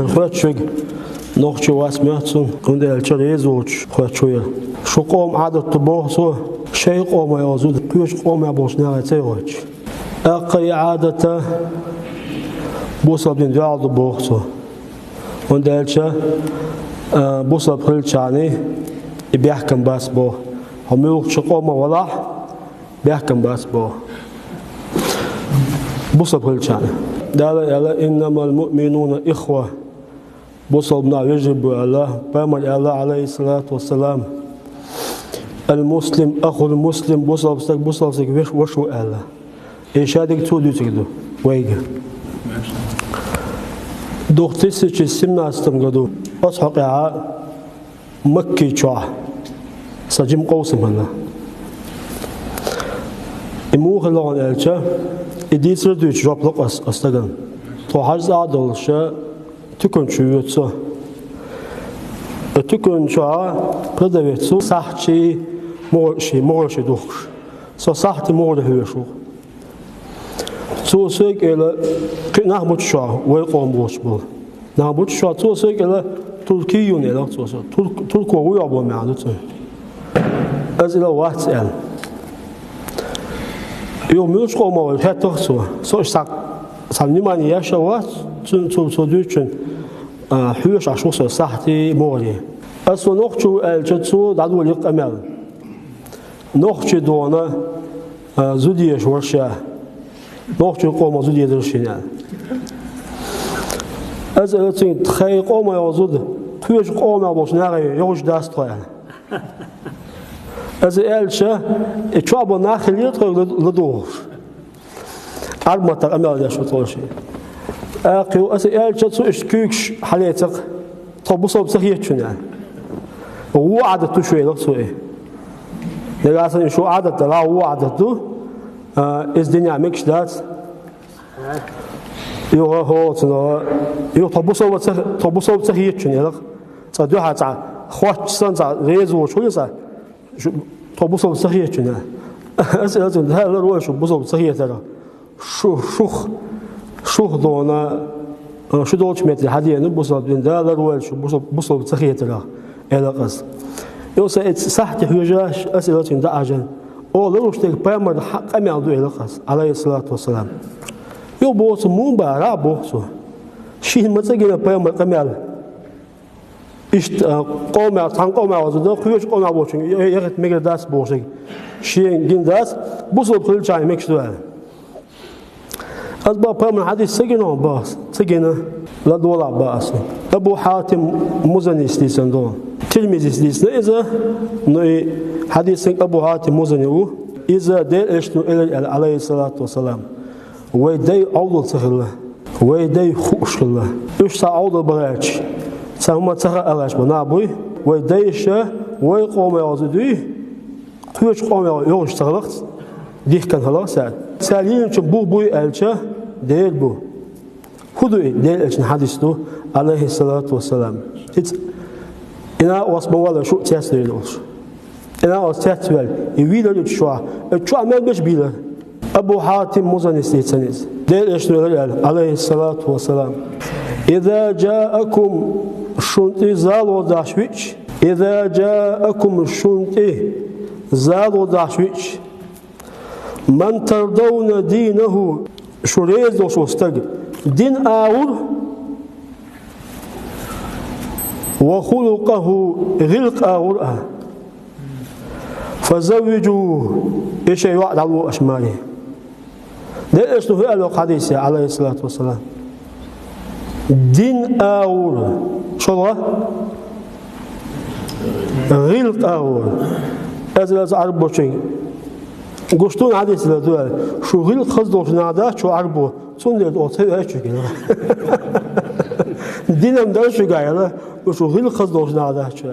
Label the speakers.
Speaker 1: خوات شوق نوخشي واسمعتون عند الشريزوش خوات شوية شو قوم عادة تبوسو شيء قوم يوزود كيوش قوم يبوس نغتيروش أقي عادة بوصل بين جالد بوسو عند الشا بوصل بخلشاني بيحكم بس بو هم يوخش قوم ولا بيحكم بس بو بوصل بخلشاني دالا إنما المؤمنون إخوة بوصل بنا يجب الله بامل الله عليه الصلاة والسلام المسلم أخو المسلم بوصل سك وشو الله إيشادك تودي تكدو ويجا دوختيس تشي سمنا استمقدو أصحق يا مكي شوا سجم قوسم هلا إموه لون الشا إديس ردوش جابلق أستغن تو حرز عدل شا تكون شويتسو تكون شوا بدويتسو صحتي مورشي دوخش سو صحتي مورده هوشو تو سيك إلى نحبط شوا ويقوم بوش بول نحبط شوا تو سيك إلى تركيون إلى تركوا ويابو معدتو أزيلا واتسأل يوم يوشكو ما هتخسو سو سالنيماني يشوات تودوشن حوش عشوص صحتي موري أصلا نخشو الجتسو دعو اليقمل نخشو دونا زوديش ورشة نخشو قوم زوديش درشينا أزلتين تخي قوم يوزود حوش قوم يبوش ناري يوش داست طيان أزلتش اتشابو ناخل يطرق لدور أرمتر أمال يشو طولشي أقيو أسئلة تسو إشكيكش حاليتك طبوصة بسخيتشون يعني هو عادته شوية لقصو إيه لغاية شو عادته لا هو عادته إز دنيا ميكش دات يو طبوصة بسخيتشون يعني تدوها تاع خواتش سان تاع ريزو شو يسا طبوصة بسخيتشون يعني أسئلة هذا الرواية شو بوصة بسخيتشون شو دونا شو دوش متر هذه نبصل بين ده الرواية شو بصل بتخيط له إلى قص يوسف صحتي حجاج أسئلة ده عجن أو لو اشتري بامر حق أمي عنده إلى قص عليه الصلاة والسلام يو بوس مو بارا بوسه شيء ما تجينا بامر كمال إشت قوم عن قوم عوض خيوش قوم عوض يغت ميجر داس بوسه شيء جين داس بصل بكل شيء مكسوه أسباب بامر حديث سجنوا باس سجنا لا دولا باس أبو حاتم مزني سليسن دون تلميذ سليسن إذا نوي حديث أبو حاتم مزني إذا دير إشتو إلى عليه الصلاة والسلام ويدي أول سهلة ويدي خوش الله إيش سأول براج سهم ترى ألاش بنابوي ويدي شة ويقوم يعزدي كيش قوم يعوش تغلط ديه كان هلا سالين شبو بوي ألشة دير بو خدوي دير ألشة حديثه عليه الصلاة والسلام إنا واسمه ولا شو تيسير لوش إنا وستيسير يويل الشوا الشوا ما بيش بيله أبو حاتم مزني سيتسنيز دير ألشة عليه الصلاة والسلام إذا جاءكم شنطي زالو داشويش إذا جاءكم شنطي زالو داشويش من ترضون دينه شريز وشوستج دين آور وخلقه غلق آور فزوجوه إيش يوعد على أشماله ده إيش هو الحديث عليه الصلاة والسلام دين آور شو غلق آور هذا عرب شيء قشطون عادي سلادوال شو غير خزدوش نادا شو عربو صندوق أوتي إيش كذا دينام ده شو قايله وشو غير خزدوش نادا شو